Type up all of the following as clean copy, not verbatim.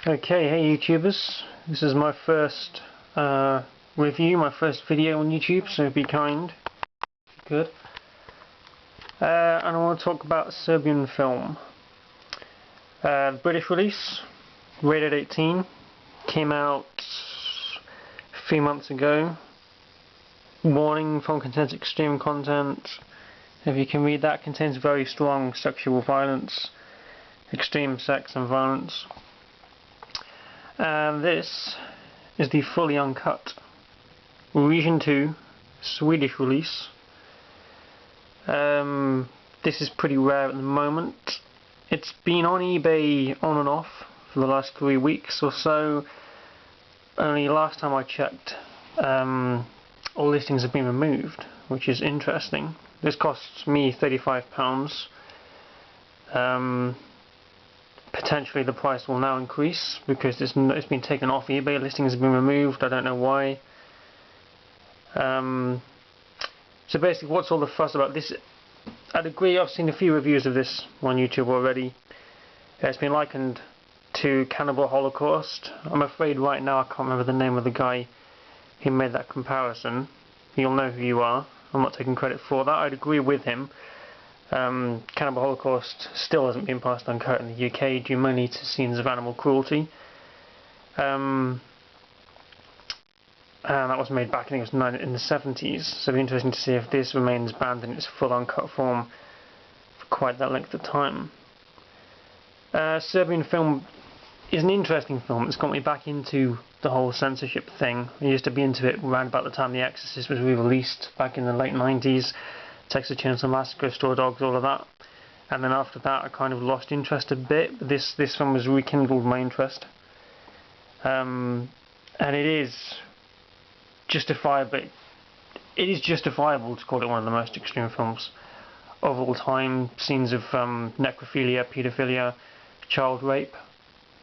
Okay, hey YouTubers, this is my first review, my first video on YouTube, so be kind, good. And I want to talk about A Serbian Film. British release, rated 18, came out a few months ago. Warning, film contains extreme content. If you can read that, contains very strong sexual violence, extreme sex and violence. And this is the fully uncut Region 2 Swedish release. This is pretty rare at the moment. It's been on eBay on and off for the last 3 weeks or so. Only last time I checked, all listings have been removed, which is interesting. This costs me £35. Potentially the price will now increase because it's been taken off eBay. Listings have been removed. I don't know why. So basically, what's all the fuss about this? I'd agree. I've seen a few reviews of this on YouTube already. It's been likened to Cannibal Holocaust. I'm afraid right now I can't remember the name of the guy who made that comparison. You'll know who you are. I'm not taking credit for that. I'd agree with him. Cannibal Holocaust still hasn't been passed uncut in the UK due mainly to scenes of animal cruelty. And that was made back, I think it was in the 70s, so it'll be interesting to see if this remains banned in its full uncut form for quite that length of time. Serbian Film is an interesting film. It's got me back into the whole censorship thing. I used to be into it around about the time The Exorcist was re-released back in the late 90s. Texas Chainsaw Massacre, Straw Dogs, all of that. And then after that I kind of lost interest a bit, but this film has rekindled my interest. And it is justifiable to call it one of the most extreme films of all time. Scenes of necrophilia, paedophilia, child rape,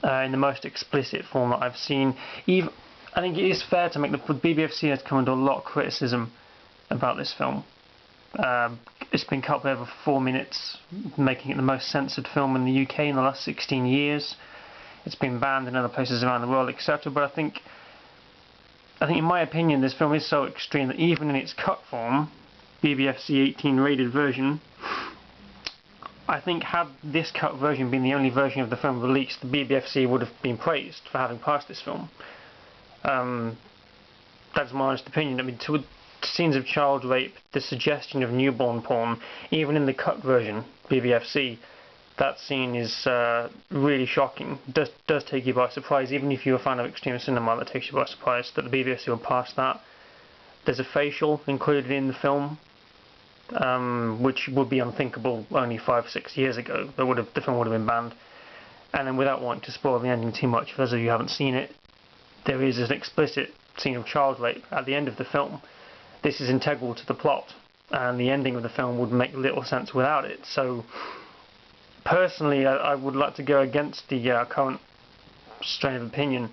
in the most explicit form that I've seen. I think it is fair to make the BBFC has come under a lot of criticism about this film. It's been cut by over 4 minutes, making it the most censored film in the UK in the last 16 years. It's been banned in other places around the world, etc. But I think in my opinion, this film is so extreme that even in its cut form, BBFC 18 rated version, I think had this cut version been the only version of the film released, the BBFC would have been praised for having passed this film. That's my honest opinion. I mean, to scenes of child rape, the suggestion of newborn porn, even in the cut version, BBFC, that scene is really shocking. Does take you by surprise, even if you're a fan of extreme cinema, that takes you by surprise that the BBFC will pass that. There's a facial included in the film, which would be unthinkable only 5-6 years ago. The film would have been banned. And then, without wanting to spoil the ending too much, for those of you who haven't seen it, there is an explicit scene of child rape at the end of the film. This is integral to the plot, and the ending of the film would make little sense without it. So, personally, I would like to go against the current strain of opinion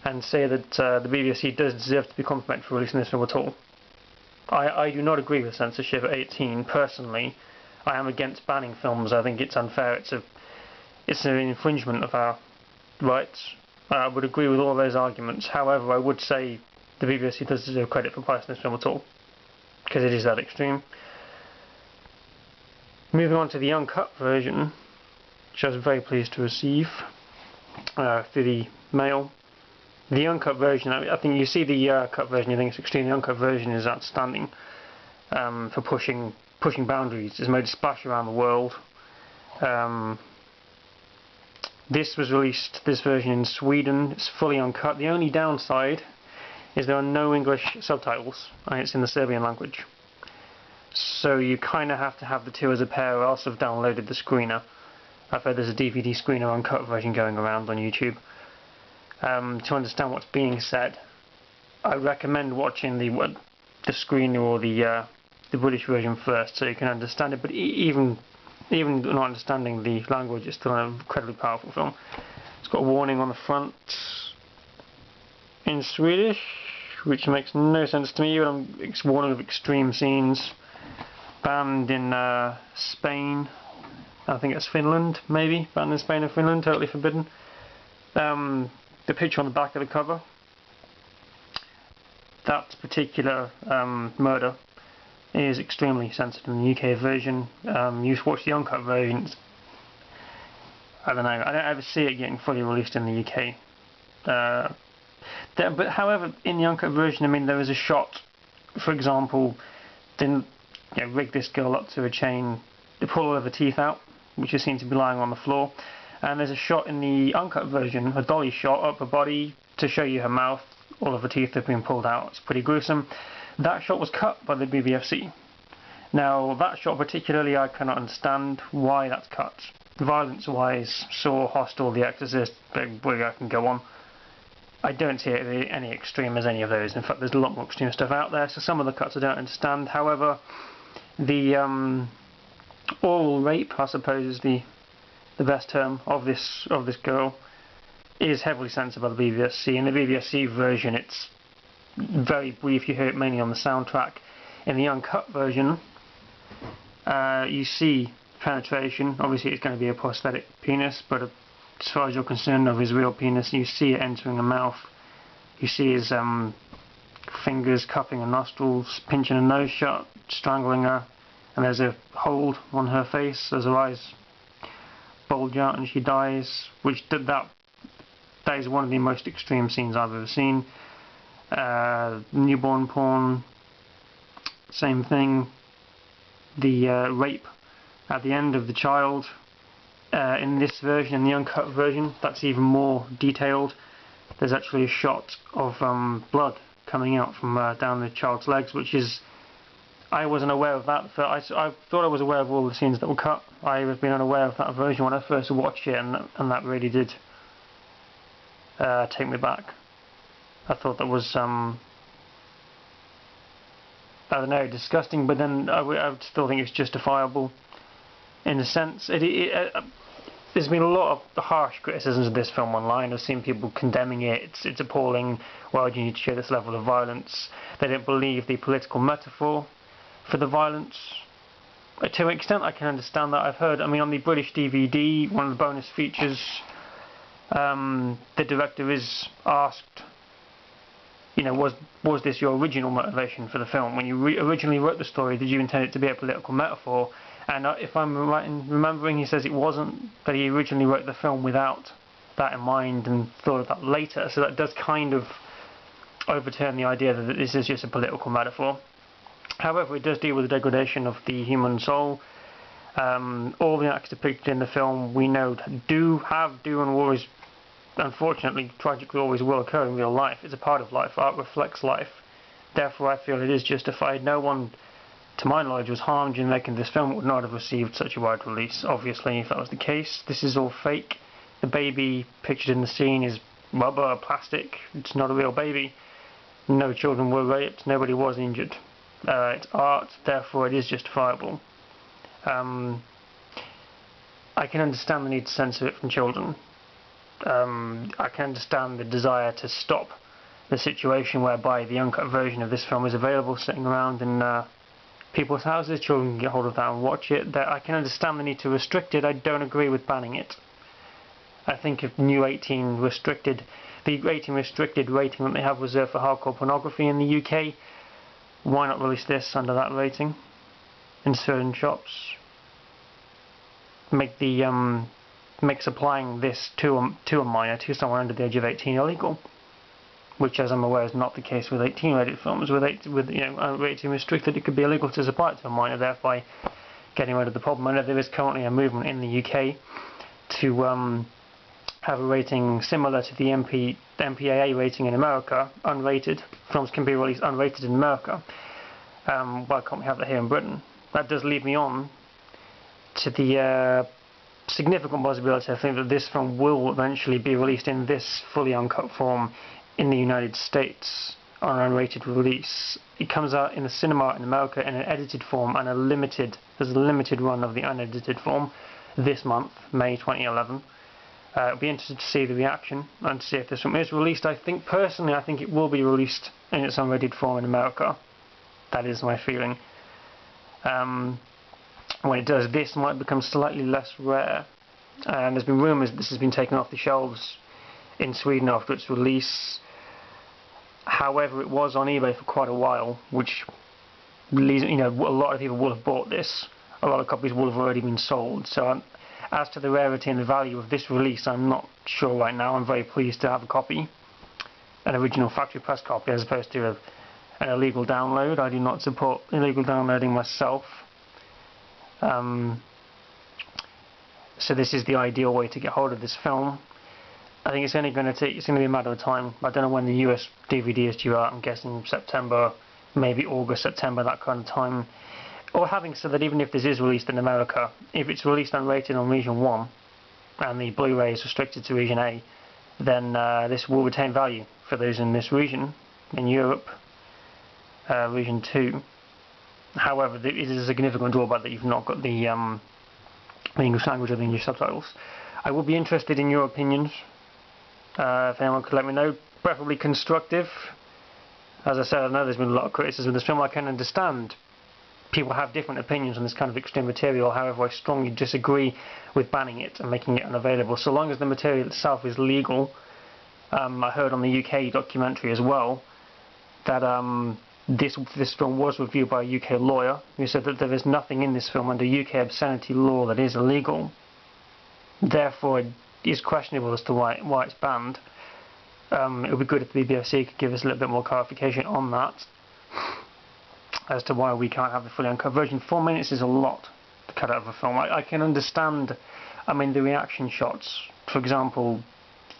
and say that the BBC does deserve to be complimented for releasing this film at all. I do not agree with censorship at 18. Personally, I am against banning films. I think it's unfair. It's an infringement of our rights. I would agree with all those arguments. However, I would say the BBC does deserve credit for passing this film at all, because it is that extreme. Moving on to the uncut version, which I was very pleased to receive through the mail. The uncut version, I think you see the cut version, you think it's extreme. The uncut version is outstanding for pushing boundaries. It's made a splash around the world. This was released, this version, in Sweden. It's fully uncut. The only downside is there are no English subtitles, and it's in the Serbian language. So you kind of have to have the two as a pair, or else I've downloaded the screener. I've heard there's a DVD screener uncut version going around on YouTube. To understand what's being said, I recommend watching the screener or the British version first, so you can understand it. But even not understanding the language, it's still an incredibly powerful film. It's got a warning on the front in Swedish, which makes no sense to me, but it's warning of extreme scenes. Banned in Spain, I think it's Finland, maybe, banned in Spain or Finland, totally forbidden. The picture on the back of the cover, that particular murder is extremely censored in the UK version. You watch the uncut version, I don't know, I don't ever see it getting fully released in the UK. But however, in the uncut version, I mean, there is a shot, for example, they rig this girl up to a chain, they pull all of her teeth out, which is seen to be lying on the floor, and there's a shot in the uncut version, a dolly shot up her body to show you her mouth, all of her teeth have been pulled out. It's pretty gruesome. That shot was cut by the BBFC. Now, that shot particularly, I cannot understand why that's cut. Violence-wise, Saw, Hostel, The Exorcist, I can go on. I don't see it any extreme as any of those. In fact, there's a lot more extreme stuff out there, so some of the cuts I don't understand. However, the oral rape, I suppose, is the best term of this girl, is heavily censored by the BBFC. In the BBFC version, it's very brief. You hear it mainly on the soundtrack. In the uncut version, you see penetration. Obviously, it's going to be a prosthetic penis, but as far as you're concerned of his real penis, you see it entering the mouth. You see his fingers cupping her nostrils, pinching her nose shut, strangling her, and there's a hold on her face as her eyes bulge out and she dies, which that is one of the most extreme scenes I've ever seen. Newborn porn, same thing. The rape at the end of the child, in this version, in the uncut version, that's even more detailed. There's actually a shot of blood coming out from down the child's legs, which is, I wasn't aware of that. I thought I was aware of all the scenes that were cut. I have been unaware of that version when I first watched it, and that really did take me back. I thought that was I don't know, disgusting, but then I would still think it's justifiable in a sense. There's been a lot of harsh criticisms of this film online. I've seen people condemning it. It's appalling. Why do you need to show this level of violence? They don't believe the political metaphor for the violence. To an extent, I can understand that. I've heard, I mean, on the British DVD, one of the bonus features, the director is asked, you know, was this your original motivation for the film? When you originally wrote the story, did you intend it to be a political metaphor? And if I'm right in remembering, he says it wasn't, that he originally wrote the film without that in mind and thought of that later. So that does kind of overturn the idea that this is just a political metaphor. However, it does deal with the degradation of the human soul. All the acts depicted in the film, we know, do and always, unfortunately, tragically always will occur in real life. It's a part of life. Art reflects life. Therefore, I feel it is justified. No one, to my knowledge, was harmed in making this film. It would not have received such a wide release, obviously, if that was the case. This is all fake. The baby pictured in the scene is rubber, plastic. It's not a real baby. No children were raped. Nobody was injured. It's art, therefore it is justifiable. I can understand the need to censor it from children. I can understand the desire to stop the situation whereby the uncut version of this film is available sitting around in people's houses. Children can get hold of that and watch it. I can understand the need to restrict it. I don't agree with banning it. I think if new 18 restricted, the 18 restricted rating that they have reserved for hardcore pornography in the UK, why not release this under that rating in certain shops? Make supplying this to a minor, to someone under the age of 18, illegal, which, as I'm aware, is not the case with 18-rated films. With 18 restricted, it could be illegal to supply it to a minor, thereby getting rid of the problem. I know there is currently a movement in the UK to have a rating similar to the MPAA rating in America, unrated. Films can be released unrated in America. Why can't we have that here in Britain? That does lead me on to the significant possibility, I think, that this film will eventually be released in this fully uncut form in the United States on an unrated release. It comes out in the cinema in America in an edited form and there's a limited run of the unedited form this month, May 2011. It'll be interesting to see the reaction and to see if this film is released. Personally, I think it will be released in its unrated form in America. That is my feeling. When it does, this might become slightly less rare. And there's been rumours that this has been taken off the shelves in Sweden after its release. However, it was on eBay for quite a while, which leads, a lot of people will have bought this. A lot of copies will have already been sold. So as to the rarity and the value of this release, I'm not sure right now. I'm very pleased to have a copy, an original factory press copy, as opposed to an illegal download. I do not support illegal downloading myself. So this is the ideal way to get hold of this film. I think it's only going to be a matter of time. I don't know when the US DVD is due out. I'm guessing September, maybe August, September, that kind of time. Or having said that, even if this is released in America, if it's released unrated on Region 1 and the Blu-ray is restricted to Region A, then this will retain value for those in this region. In Europe, Region 2. However, it is a significant drawback that you've not got the English language or the English subtitles. I would be interested in your opinions. If anyone could let me know, preferably constructive. As I said, I know there's been a lot of criticism of this film. I can understand people have different opinions on this kind of extreme material. However, I strongly disagree with banning it and making it unavailable. So long as the material itself is legal. I heard on the UK documentary as well that this film was reviewed by a UK lawyer who said that there is nothing in this film under UK obscenity law that is illegal. Therefore, it is questionable as to why it's banned. It would be good if the BBFC could give us a little bit more clarification on that, as to why we can't have the fully uncut version. 4 minutes is a lot to cut out of a film. I can understand, the reaction shots. For example,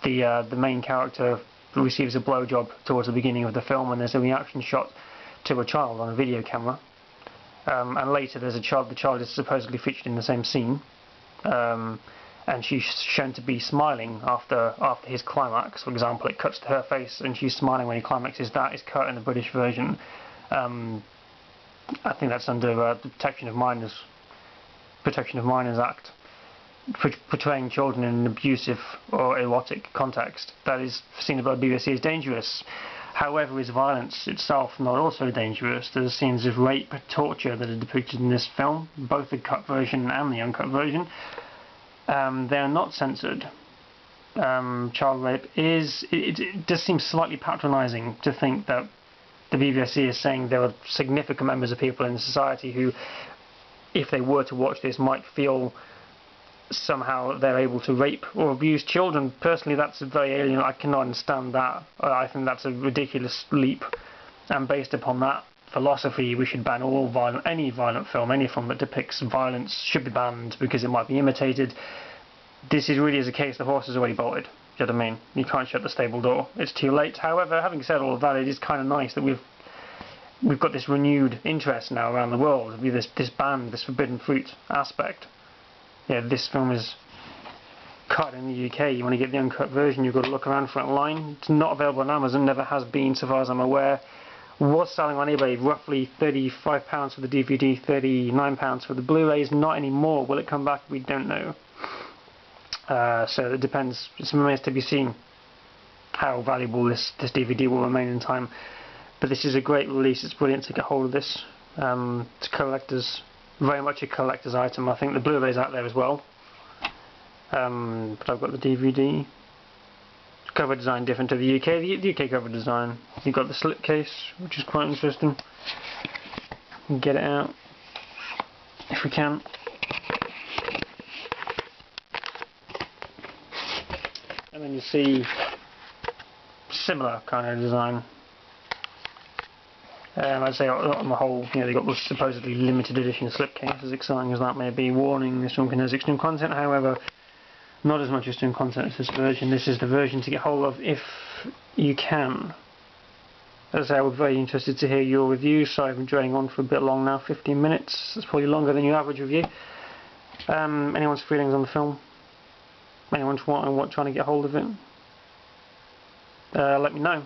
the main character receives a blowjob towards the beginning of the film, and there's a reaction shot to a child on a video camera. And later there's a child. The child is supposedly featured in the same scene. And she's shown to be smiling after his climax. For example, it cuts to her face and she's smiling when he climaxes. That is cut in the British version. I think that's under the Protection of Minors Act, portraying children in an abusive or erotic context. That is seen by the BBC as dangerous. However, is violence itself not also dangerous? There's scenes of rape, torture that are depicted in this film, both the cut version and the uncut version. They are not censored. Child rape it does seem slightly patronising to think that the BBFC is saying there are significant members of people in society who, if they were to watch this, might feel somehow they're able to rape or abuse children. Personally, that's very alien. I cannot understand that. I think that's a ridiculous leap. And based upon that philosophy, we should ban any violent film. Any film that depicts violence should be banned because it might be imitated. This is really a case the horse has already bolted. Do you know what I mean? You can't shut the stable door. It's too late. However, having said all of that, it is kind of nice that we've got this renewed interest now around the world. This ban, this forbidden fruit aspect. Yeah, this film is cut in the UK. You want to get the uncut version, you've got to look around for it online. It's not available on Amazon, never has been so far as I'm aware. Was selling on eBay roughly £35 for the DVD, £39 for the Blu-rays, not anymore. Will it come back? We don't know. So it depends. It remains to be seen how valuable this DVD will remain in time. But this is a great release. It's brilliant to get hold of this. It's very much a collector's item. I think the Blu-ray's out there as well. But I've got the DVD. Cover design different to the UK. The UK cover design, you've got the slipcase, which is quite interesting. Get it out if we can. And then you see similar kind of design. I'd say on the whole, they've got the supposedly limited edition slipcase, as exciting as that may be. Warning: this one contains extreme content. However, not as much extreme content as this version. This is the version to get hold of if you can. As I say, I would be very interested to hear your reviews. So I've been dragging on for a bit long now, 15 minutes. That's probably longer than your average review. Anyone's feelings on the film? Anyone's trying to get hold of it? Let me know.